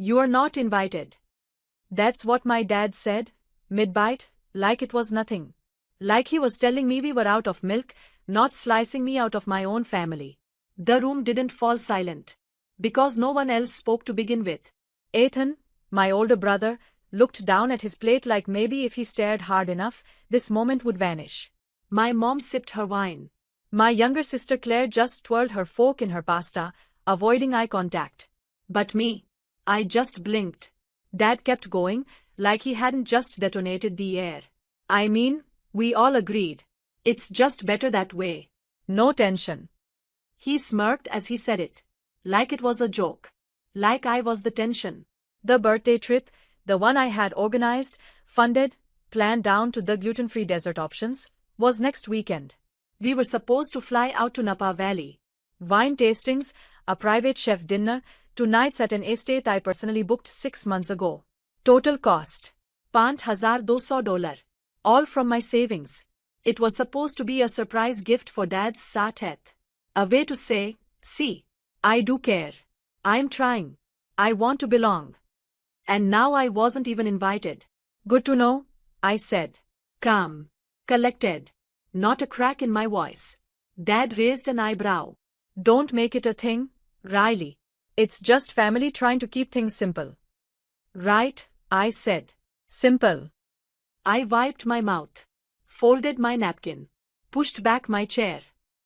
"You're not invited." That's what my dad said, mid-bite, like it was nothing. Like he was telling me we were out of milk, not slicing me out of my own family. The room didn't fall silent. Because no one else spoke to begin with. Ethan, my older brother, looked down at his plate like maybe if he stared hard enough, this moment would vanish. My mom sipped her wine. My younger sister Claire just twirled her fork in her pasta, avoiding eye contact. But me, I just blinked. Dad kept going, like he hadn't just detonated the air. I mean, we all agreed. It's just better that way. No tension. He smirked as he said it. Like it was a joke. Like I was the tension. The birthday trip, the one I had organized, funded, planned down to the gluten-free dessert options, was next weekend. We were supposed to fly out to Napa Valley. Wine tastings, a private chef dinner, 2 nights at an estate I personally booked 6 months ago. Total cost, $5,200. All from my savings. It was supposed to be a surprise gift for Dad's 60th. A way to say, see, I do care. I'm trying. I want to belong. And now I wasn't even invited. Good to know, I said. Calm. Collected. Not a crack in my voice. Dad raised an eyebrow. Don't make it a thing, Riley. It's just family trying to keep things simple. Right, I said. Simple. I wiped my mouth. Folded my napkin. Pushed back my chair.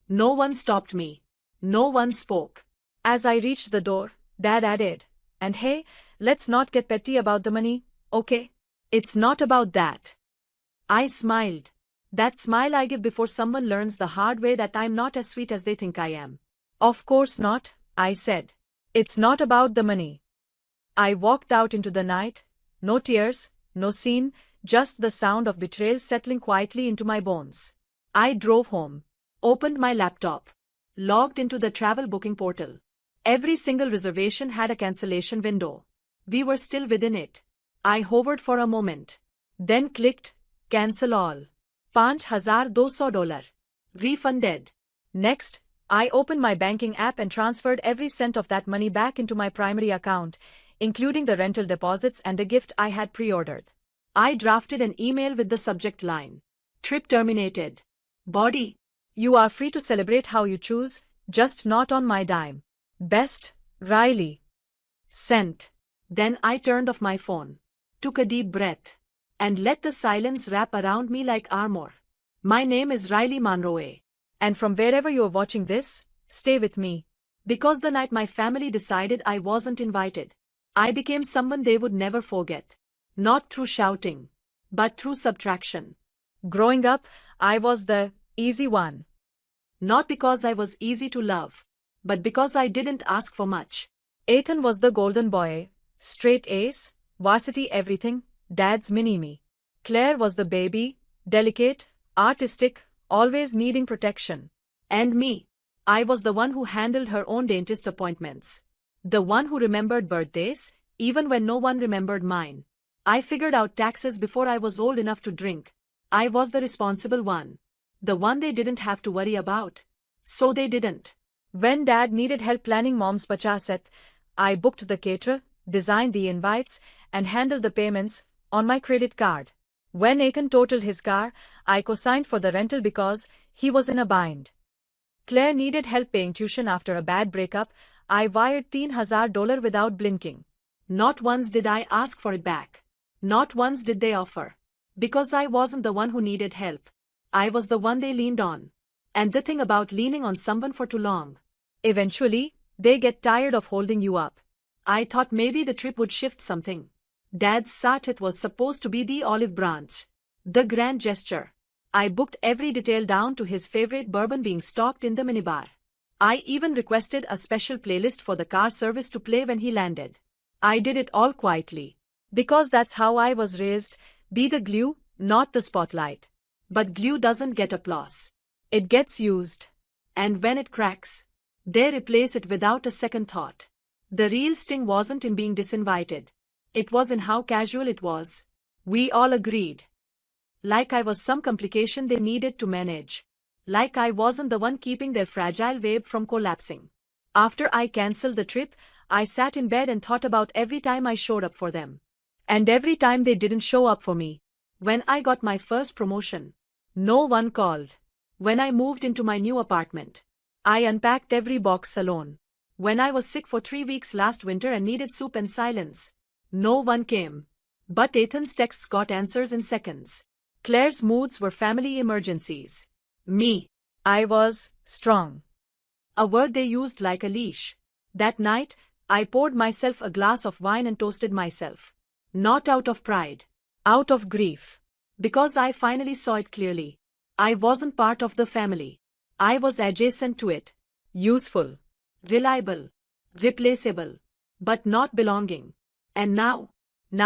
No one stopped me. No one spoke. As I reached the door, Dad added, "And hey, let's not get petty about the money, okay? It's not about that." I smiled. That smile I give before someone learns the hard way that I'm not as sweet as they think I am. Of course not, I said. It's not about the money. I walked out into the night. No tears, no scene, just the sound of betrayal settling quietly into my bones. I drove home. Opened my laptop. Logged into the travel booking portal. Every single reservation had a cancellation window. We were still within it. I hovered for a moment. Then clicked, cancel all. $5,200. Refunded. Next, I opened my banking app and transferred every cent of that money back into my primary account, including the rental deposits and the gift I had pre-ordered. I drafted an email with the subject line. Trip terminated. Body. You are free to celebrate how you choose, just not on my dime. Best, Riley. Sent. Then I turned off my phone. Took a deep breath. And let the silence wrap around me like armor. My name is Riley Monroe. And from wherever you're watching this, stay with me. Because the night my family decided I wasn't invited, I became someone they would never forget. Not through shouting, but through subtraction. Growing up, I was the easy one. Not because I was easy to love, but because I didn't ask for much. Ethan was the golden boy, straight A's, varsity everything, Dad's mini-me. Claire was the baby, delicate, artistic, always needing protection. And me, I was the one who handled her own dentist appointments. The one who remembered birthdays, even when no one remembered mine. I figured out taxes before I was old enough to drink. I was the responsible one. The one they didn't have to worry about. So they didn't. When Dad needed help planning Mom's pachaset, I booked the caterer, designed the invites, and handled the payments on my credit card. When Aiken totaled his car, I co-signed for the rental because he was in a bind. Claire needed help paying tuition after a bad breakup. I wired $3,000 without blinking. Not once did I ask for it back. Not once did they offer. Because I wasn't the one who needed help. I was the one they leaned on. And the thing about leaning on someone for too long. Eventually, they get tired of holding you up. I thought maybe the trip would shift something. Dad's 60th was supposed to be the olive branch. The grand gesture. I booked every detail down to his favorite bourbon being stocked in the minibar. I even requested a special playlist for the car service to play when he landed. I did it all quietly. Because that's how I was raised, be the glue, not the spotlight. But glue doesn't get applause. It gets used. And when it cracks, they replace it without a second thought. The real sting wasn't in being disinvited. It was in how casual it was. We all agreed. Like I was some complication they needed to manage. Like I wasn't the one keeping their fragile web from collapsing. After I cancelled the trip, I sat in bed and thought about every time I showed up for them. And every time they didn't show up for me. When I got my first promotion, no one called. When I moved into my new apartment, I unpacked every box alone. When I was sick for 3 weeks last winter and needed soup and silence, no one came. But Ethan's texts got answers in seconds. Claire's moods were family emergencies. Me. I was strong. A word they used like a leash. That night, I poured myself a glass of wine and toasted myself. Not out of pride. Out of grief. Because I finally saw it clearly. I wasn't part of the family. I was adjacent to it. Useful. Reliable. Replaceable. But not belonging. And now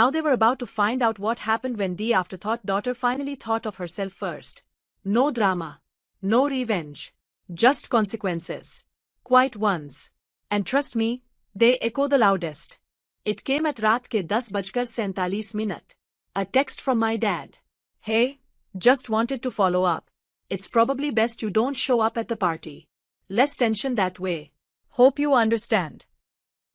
they were about to find out what happened when the afterthought daughter finally thought of herself first. No drama. No revenge. Just consequences. Quiet ones. And trust me, they echo the loudest. It came at raat ke 10:47. A text from my dad. Hey, just wanted to follow up. It's probably best you don't show up at the party. Less tension that way. Hope you understand.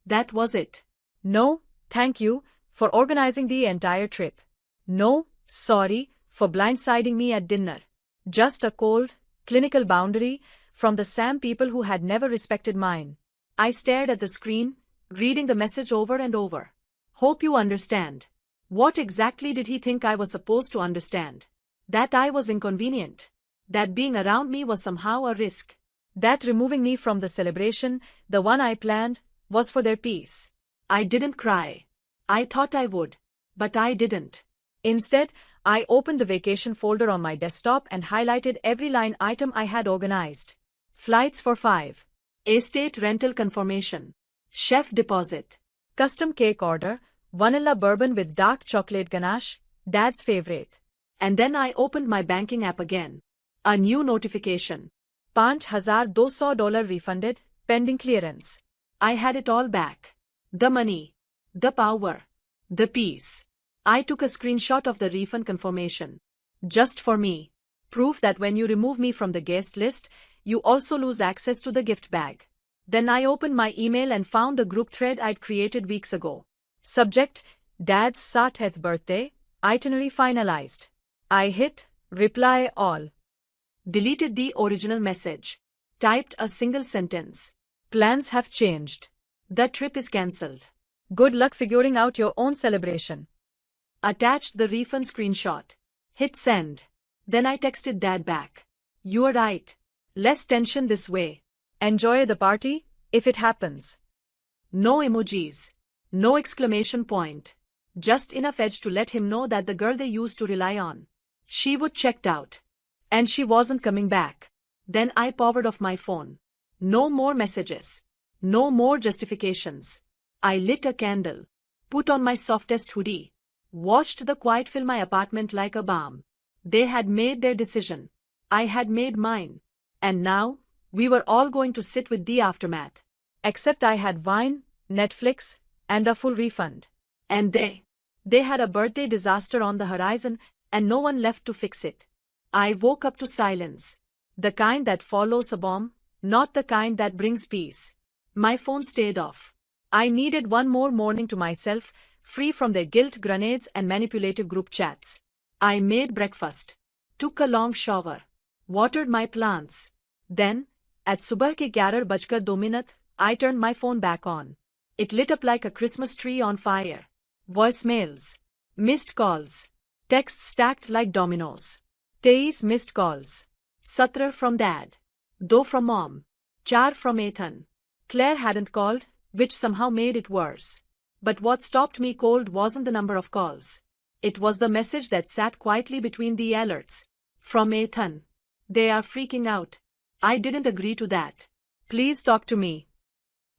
That was it. No, thank you, for organizing the entire trip. No, sorry, for blindsiding me at dinner. Just a cold, clinical boundary from the same people who had never respected mine. I stared at the screen, reading the message over and over. Hope you understand. What exactly did he think I was supposed to understand? That I was inconvenient. That being around me was somehow a risk. That removing me from the celebration, the one I planned, was for their peace. I didn't cry. I thought I would. But I didn't. Instead, I opened the vacation folder on my desktop and highlighted every line item I had organized. Flights for 5. Estate rental confirmation. Chef deposit. Custom cake order. Vanilla bourbon with dark chocolate ganache. Dad's favorite. And then I opened my banking app again. A new notification. $5,200 refunded, pending clearance. I had it all back. The money. The power. The peace. I took a screenshot of the refund confirmation. Just for me. Proof that when you remove me from the guest list, you also lose access to the gift bag. Then I opened my email and found a group thread I'd created weeks ago. Subject, Dad's 60th birthday, itinerary finalized. I hit, reply all. Deleted the original message. Typed a single sentence. Plans have changed. The trip is cancelled. Good luck figuring out your own celebration. Attached the refund screenshot. Hit send. Then I texted Dad back. You're right. Less tension this way. Enjoy the party, if it happens. No emojis. No exclamation point. Just enough edge to let him know that the girl they used to rely on. She would checked out. And she wasn't coming back. Then I powered off my phone. No more messages. No more justifications. I lit a candle. Put on my softest hoodie. Watched the quiet fill my apartment like a balm. They had made their decision. I had made mine. And now, we were all going to sit with the aftermath. Except I had wine, Netflix, and a full refund. And they had a birthday disaster on the horizon, and no one left to fix it. I woke up to silence. The kind that follows a bomb, not the kind that brings peace. My phone stayed off. I needed one more morning to myself, free from their guilt grenades and manipulative group chats. I made breakfast. Took a long shower. Watered my plants. Then, at subah ke 11:02, I turned my phone back on. It lit up like a Christmas tree on fire. Voicemails. Missed calls. Texts stacked like dominoes. 23 missed calls. 17 from Dad. 2 from Mom. 4 from Ethan. Claire hadn't called, which somehow made it worse. But what stopped me cold wasn't the number of calls. It was the message that sat quietly between the alerts. From Ethan. They are freaking out. I didn't agree to that. Please talk to me.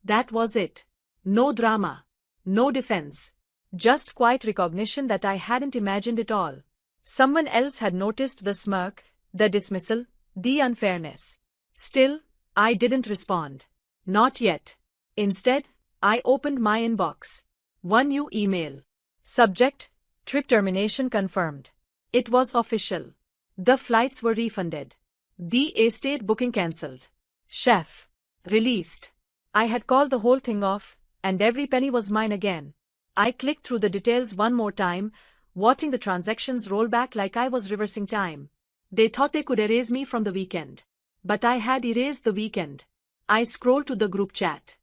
That was it. No drama. No defense. Just quiet recognition that I hadn't imagined it all. Someone else had noticed the smirk, the dismissal, the unfairness. Still, I didn't respond. Not yet. Instead, I opened my inbox. One new email. Subject, trip termination confirmed. It was official. The flights were refunded. The estate booking cancelled. Chef. Released. I had called the whole thing off, and every penny was mine again. I clicked through the details one more time, watching the transactions roll back like I was reversing time. They thought they could erase me from the weekend. But I had erased the weekend. I scrolled to the group chat.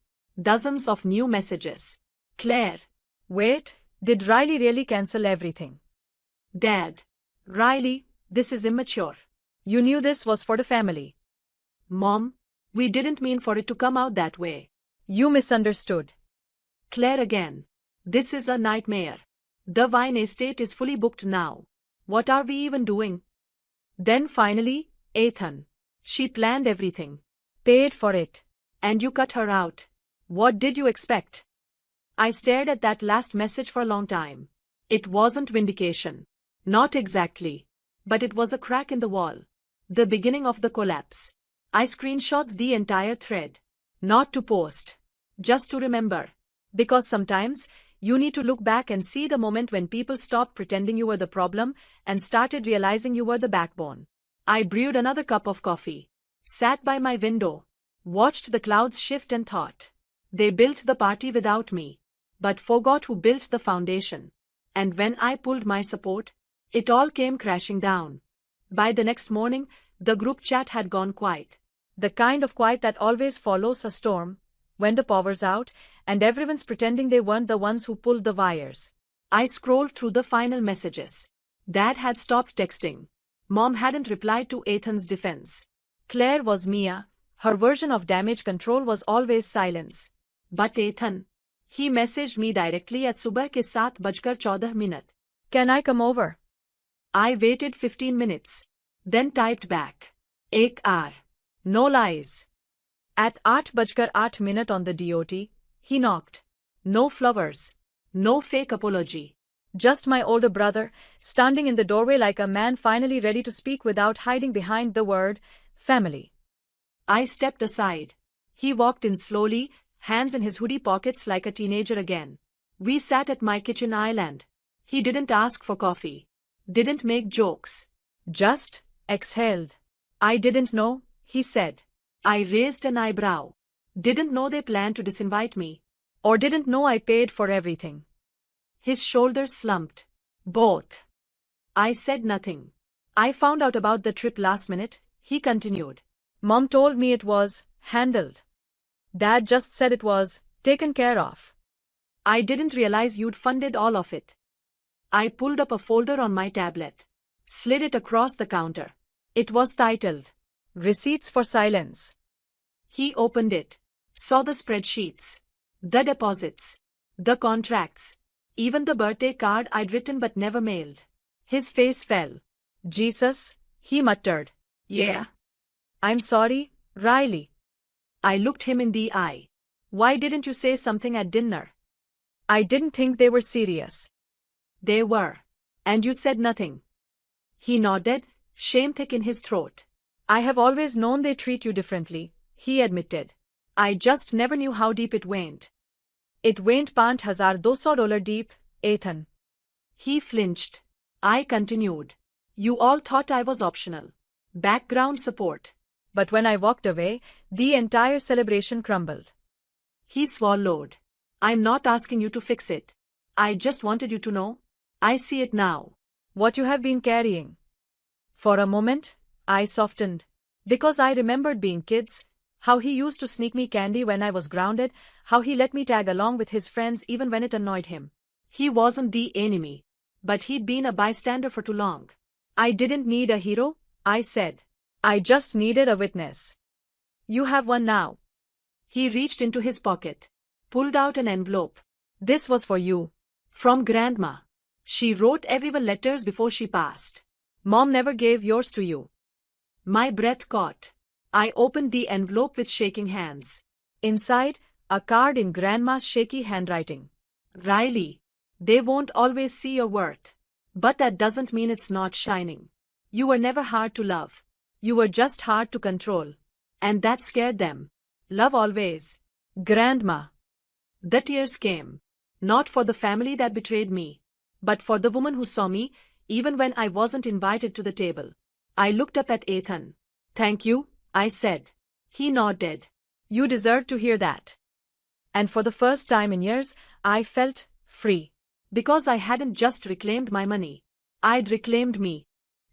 Dozens of new messages. Claire. Wait, did Riley really cancel everything? Dad. Riley, this is immature. You knew this was for the family. Mom, we didn't mean for it to come out that way. You misunderstood. Claire again. This is a nightmare. The wine estate is fully booked now. What are we even doing? Then finally, Ethan. She planned everything. Paid for it. And you cut her out. What did you expect? I stared at that last message for a long time. It wasn't vindication. Not exactly. But it was a crack in the wall. The beginning of the collapse. I screenshot the entire thread. Not to post. Just to remember. Because sometimes, you need to look back and see the moment when people stopped pretending you were the problem and started realizing you were the backbone. I brewed another cup of coffee. Sat by my window. Watched the clouds shift and thought. They built the party without me. But forgot who built the foundation. And when I pulled my support, it all came crashing down. By the next morning, the group chat had gone quiet. The kind of quiet that always follows a storm, when the power's out, and everyone's pretending they weren't the ones who pulled the wires. I scrolled through the final messages. Dad had stopped texting. Mom hadn't replied to Ethan's defense. Claire was Mia. Her version of damage control was always silence. But Ethan. He messaged me directly at subah ke 7:14. Can I come over? I waited 15 minutes. Then typed back. 1 hour. No lies. At 8:08 on the DOT, he knocked. No flowers. No fake apology. Just my older brother, standing in the doorway like a man finally ready to speak without hiding behind the word, family. I stepped aside. He walked in slowly, hands in his hoodie pockets like a teenager again. We sat at my kitchen island. He didn't ask for coffee. Didn't make jokes. Just exhaled. I didn't know, he said. I raised an eyebrow. Didn't know they planned to disinvite me. Or didn't know I paid for everything. His shoulders slumped. Both. I said nothing. I found out about the trip last minute, he continued. Mom told me it was handled. Dad just said it was taken care of. I didn't realize you'd funded all of it. I pulled up a folder on my tablet. Slid it across the counter. It was titled, Receipts for Silence. He opened it. Saw the spreadsheets. The deposits. The contracts. Even the birthday card I'd written but never mailed. His face fell. Jesus, he muttered. Yeah. I'm sorry, Riley. I looked him in the eye. Why didn't you say something at dinner? I didn't think they were serious. They were. And you said nothing. He nodded, shame thick in his throat. I have always known they treat you differently, he admitted. I just never knew how deep it went. It went $5,200 deep, Ethan. He flinched. I continued. You all thought I was optional. Background support. But when I walked away, the entire celebration crumbled. He swallowed. I'm not asking you to fix it. I just wanted you to know. I see it now. What you have been carrying. For a moment, I softened. Because I remembered being kids, how he used to sneak me candy when I was grounded, how he let me tag along with his friends even when it annoyed him. He wasn't the enemy. But he'd been a bystander for too long. I didn't need a hero, I said. I just needed a witness. You have one now. He reached into his pocket. Pulled out an envelope. This was for you. From Grandma. She wrote everyone letters before she passed. Mom never gave yours to you. My breath caught. I opened the envelope with shaking hands. Inside, a card in Grandma's shaky handwriting. Riley, they won't always see your worth. But that doesn't mean it's not shining. You were never hard to love. You were just hard to control. And that scared them. Love always. Grandma. The tears came. Not for the family that betrayed me. But for the woman who saw me, even when I wasn't invited to the table. I looked up at Ethan. Thank you, I said. He nodded. You deserve to hear that. And for the first time in years, I felt free. Because I hadn't just reclaimed my money. I'd reclaimed me.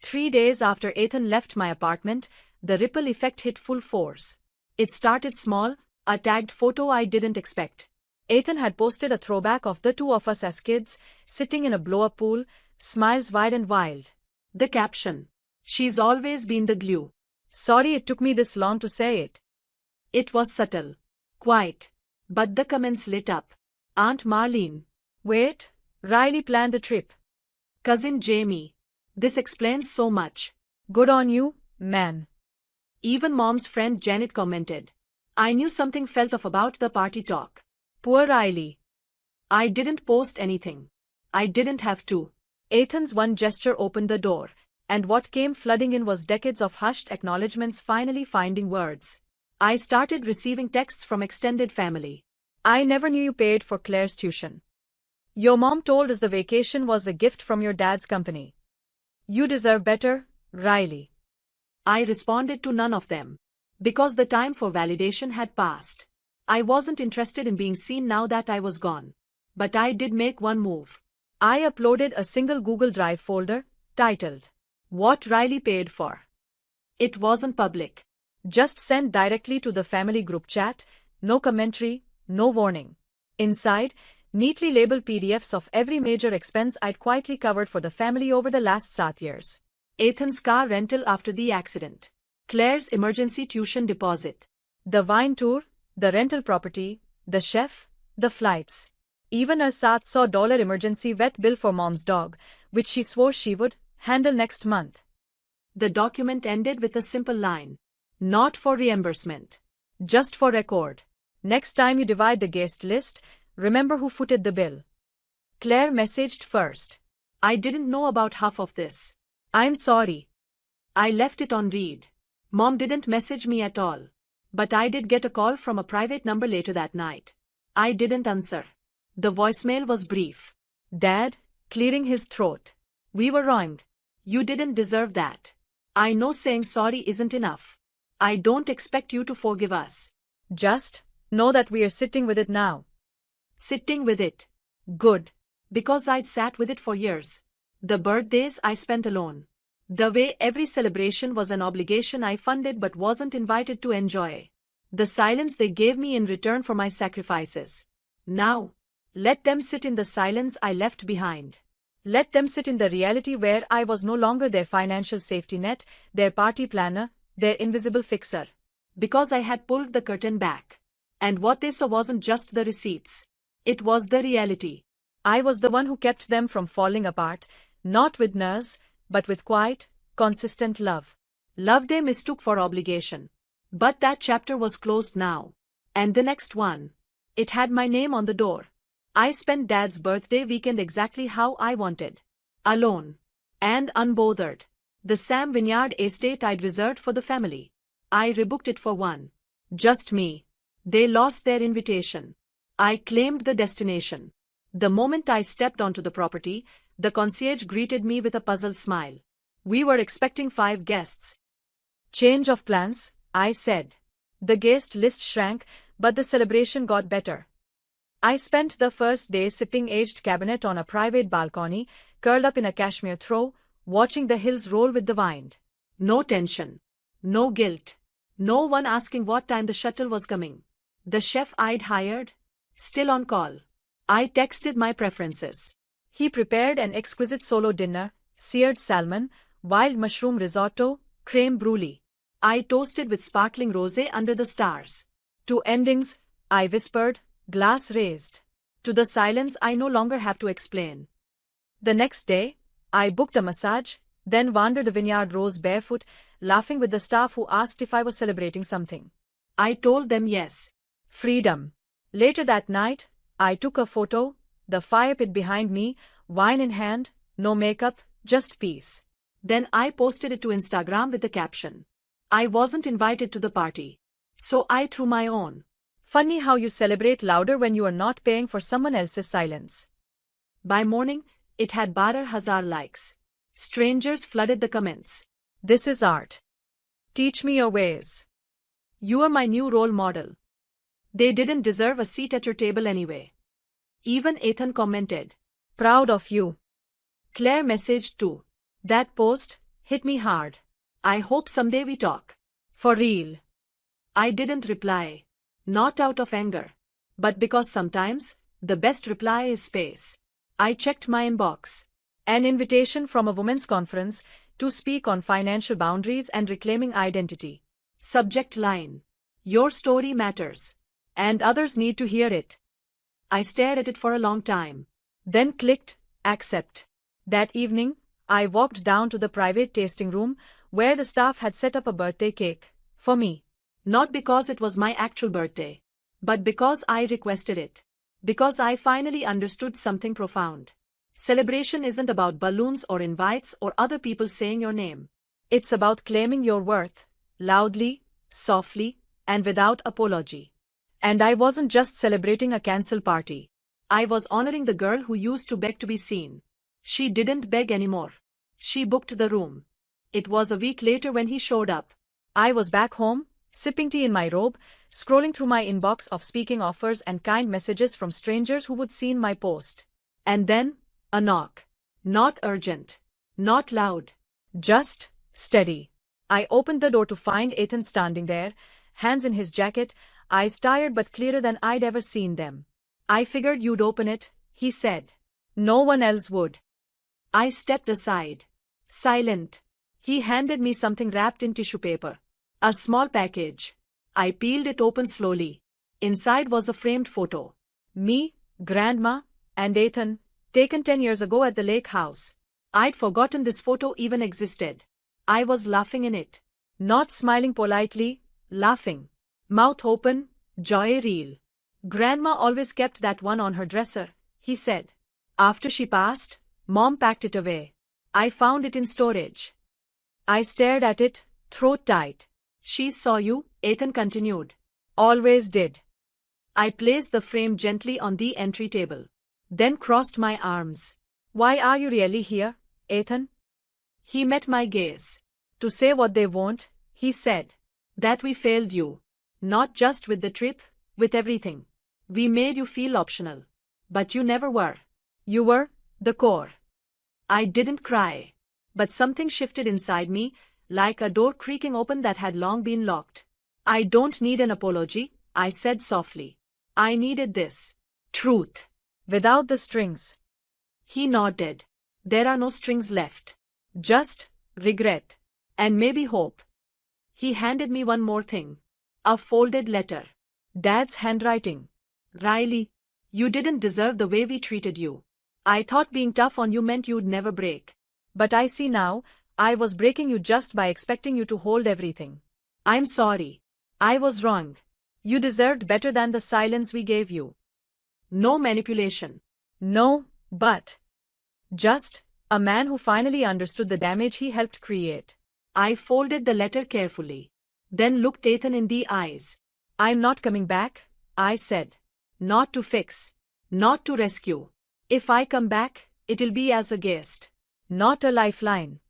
3 days after Ethan left my apartment, the ripple effect hit full force. It started small, a tagged photo I didn't expect. Ethan had posted a throwback of the two of us as kids, sitting in a blow-up pool, smiles wide and wild. The caption: "She's always been the glue." Sorry it took me this long to say it. It was subtle. Quiet. But the comments lit up. Aunt Marlene. Wait, Riley planned a trip. Cousin Jamie. This explains so much. Good on you, man. Even Mom's friend Janet commented. I knew something felt off about the party talk. Poor Riley. I didn't post anything. I didn't have to. Ethan's one gesture opened the door, and what came flooding in was decades of hushed acknowledgements finally finding words. I started receiving texts from extended family. I never knew you paid for Claire's tuition. Your mom told us the vacation was a gift from your dad's company. You deserve better, Riley. I responded to none of them. Because the time for validation had passed. I wasn't interested in being seen now that I was gone. But I did make one move. I uploaded a single Google Drive folder, titled, "What Riley Paid For." It wasn't public. Just sent directly to the family group chat, no commentary, no warning. Inside, neatly labeled PDFs of every major expense I'd quietly covered for the family over the last 7 years. Ethan's car rental after the accident. Claire's emergency tuition deposit. The wine tour, the rental property, the chef, the flights. Even a $700 emergency vet bill for Mom's dog, which she swore she would handle next month. The document ended with a simple line. Not for reimbursement. Just for record. Next time you divide the guest list, remember who footed the bill. Claire messaged first. I didn't know about half of this. I'm sorry. I left it on read. Mom didn't message me at all. But I did get a call from a private number later that night. I didn't answer. The voicemail was brief. Dad, clearing his throat. We were wronged. You didn't deserve that. I know saying sorry isn't enough. I don't expect you to forgive us. Just know that we are sitting with it now. Sitting with it. Good. Because I'd sat with it for years. The birthdays I spent alone. The way every celebration was an obligation I funded but wasn't invited to enjoy. The silence they gave me in return for my sacrifices. Now, let them sit in the silence I left behind. Let them sit in the reality where I was no longer their financial safety net, their party planner, their invisible fixer. Because I had pulled the curtain back. And what they saw wasn't just the receipts. It was the reality. I was the one who kept them from falling apart, not with nerves, but with quiet, consistent love. Love they mistook for obligation. But that chapter was closed now. And the next one. It had my name on the door. I spent Dad's birthday weekend exactly how I wanted. Alone. And unbothered. The Sam Vineyard estate I'd reserved for the family. I rebooked it for one. Just me. They lost their invitation. I claimed the destination. The moment I stepped onto the property, the concierge greeted me with a puzzled smile. We were expecting 5 guests. Change of plans, I said. The guest list shrank, but the celebration got better. I spent the first day sipping aged Cabernet on a private balcony, curled up in a cashmere throw, watching the hills roll with the wind. No tension. No guilt. No one asking what time the shuttle was coming. The chef I'd hired? Still on call. I texted my preferences. He prepared an exquisite solo dinner, seared salmon, wild mushroom risotto, creme brulee. I toasted with sparkling rosé under the stars. To endings, I whispered, glass raised. To the silence I no longer have to explain. The next day, I booked a massage, then wandered the vineyard rows barefoot, laughing with the staff who asked if I was celebrating something. I told them yes. Freedom. Later that night, I took a photo, the fire pit behind me, wine in hand, no makeup, just peace. Then I posted it to Instagram with the caption. I wasn't invited to the party. So I threw my own. Funny how you celebrate louder when you are not paying for someone else's silence. By morning, it had 12,000 likes. Strangers flooded the comments. This is art. Teach me your ways. You are my new role model. They didn't deserve a seat at your table anyway. Even Ethan commented. Proud of you. Claire messaged too. That post hit me hard. I hope someday we talk. For real. I didn't reply. Not out of anger. But because sometimes, the best reply is space. I checked my inbox. An invitation from a women's conference to speak on financial boundaries and reclaiming identity. Subject line. Your story matters. And others need to hear it. I stared at it for a long time. Then clicked accept. That evening, I walked down to the private tasting room where the staff had set up a birthday cake for me. Not because it was my actual birthday, but because I requested it. Because I finally understood something profound. Celebration isn't about balloons or invites or other people saying your name. It's about claiming your worth, loudly, softly, and without apology. And I wasn't just celebrating a cancel party. I was honoring the girl who used to beg to be seen. She didn't beg anymore. She booked the room. It was a week later when he showed up. I was back home, sipping tea in my robe, scrolling through my inbox of speaking offers and kind messages from strangers who would seen my post. And then, a knock. Not urgent. Not loud. Just steady. I opened the door to find Ethan standing there, hands in his jacket, eyes tired but clearer than I'd ever seen them. I figured you'd open it, he said. No one else would. I stepped aside. Silent. He handed me something wrapped in tissue paper. A small package. I peeled it open slowly. Inside was a framed photo. Me, Grandma, and Ethan, taken 10 years ago at the lake house. I'd forgotten this photo even existed. I was laughing in it. Not smiling politely, laughing. Mouth open, joy real. Grandma always kept that one on her dresser, he said. After she passed, Mom packed it away. I found it in storage. I stared at it, throat tight. She saw you, Ethan continued. Always did. I placed the frame gently on the entry table. Then crossed my arms. Why are you really here, Ethan? He met my gaze. To say what they won't, he said. That we failed you. Not just with the trip, with everything. We made you feel optional. But you never were. You were the core. I didn't cry. But something shifted inside me, like a door creaking open that had long been locked. I don't need an apology, I said softly. I needed this. Truth. Without the strings. He nodded. There are no strings left. Just regret. And maybe hope. He handed me one more thing. A folded letter. Dad's handwriting. Riley, you didn't deserve the way we treated you. I thought being tough on you meant you'd never break. But I see now, I was breaking you just by expecting you to hold everything. I'm sorry. I was wrong. You deserved better than the silence we gave you. No manipulation. No, but just a man who finally understood the damage he helped create. I folded the letter carefully. Then looked Ethan in the eyes. I'm not coming back, I said. Not to fix. Not to rescue. If I come back, it'll be as a guest. Not a lifeline.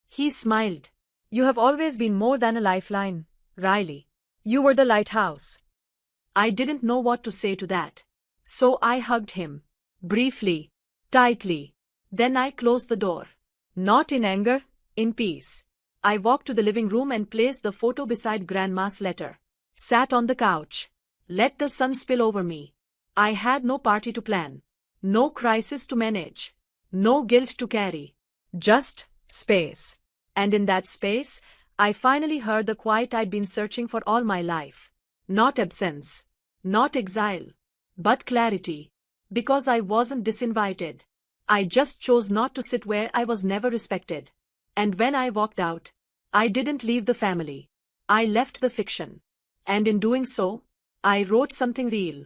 He smiled. You have always been more than a lifeline, Riley. You were the lighthouse. I didn't know what to say to that. So I hugged him. Briefly. Tightly. Then I closed the door. Not in anger, in peace. I walked to the living room and placed the photo beside Grandma's letter. Sat on the couch. Let the sun spill over me. I had no party to plan. No crisis to manage. No guilt to carry. Just space. And in that space, I finally heard the quiet I'd been searching for all my life. Not absence. Not exile. But clarity. Because I wasn't disinvited. I just chose not to sit where I was never respected. And when I walked out, I didn't leave the family. I left the fiction. And in doing so, I wrote something real.